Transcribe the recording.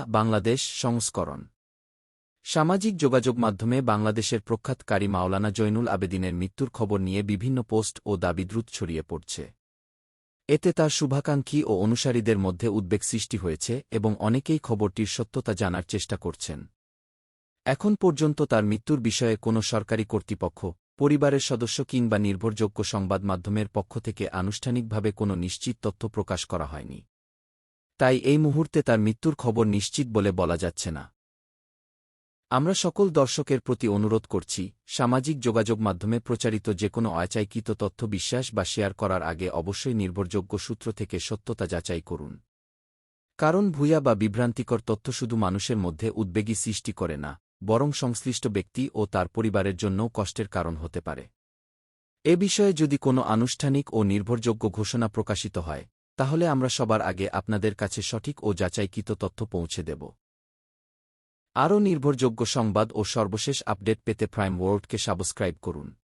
বাংলাদেশ সংস্করণ। সামাজিক যোগাযোগ মাধ্যমে বাংলাদেশের প্রখ্যাতকারী মাওলানা জৈনুল আবেদিনের মৃত্যুর খবর নিয়ে বিভিন্ন পোস্ট ও দাবি দ্রুত ছড়িয়ে পড়ছে। এতে তার শুভাকাঙ্ক্ষী ও অনুসারীদের মধ্যে উদ্বেগ সৃষ্টি হয়েছে এবং অনেকেই খবরটির সত্যতা জানার চেষ্টা করছেন। এখন পর্যন্ত তার মৃত্যুর বিষয়ে কোনো সরকারি কর্তৃপক্ষ, পরিবারের সদস্য কিংবা নির্ভরযোগ্য সংবাদ মাধ্যমের পক্ষ থেকে আনুষ্ঠানিকভাবে কোনো নিশ্চিত তথ্য প্রকাশ করা হয়নি। তাই এই মুহূর্তে তার মৃত্যুর খবর নিশ্চিত বলে বলা যাচ্ছে না। আমরা সকল দর্শকের প্রতি অনুরোধ করছি, সামাজিক যোগাযোগ মাধ্যমে প্রচারিত যেকোনো অযাচাইকৃত তথ্য বিশ্বাস বা শেয়ার করার আগে অবশ্যই নির্ভরযোগ্য সূত্র থেকে সত্যতা যাচাই করুন। কারণ ভুয়া বা বিভ্রান্তিকর তথ্য শুধু মানুষের মধ্যে উদ্বেগই সৃষ্টি করে না, বরং সংশ্লিষ্ট ব্যক্তি ও তার পরিবারের জন্যও কষ্টের কারণ হতে পারে। এ বিষয়ে যদি কোনো আনুষ্ঠানিক ও নির্ভরযোগ্য ঘোষণা প্রকাশিত হয়, তাহলে আমরা সবার আগে আপনাদের কাছে সঠিক ও যাচাইকৃত তথ্য পৌঁছে দেব। আরও নির্ভরযোগ্য সংবাদ ও সর্বশেষ আপডেট পেতে প্রাইম ওয়ার্ল্ডকে সাবস্ক্রাইব করুন।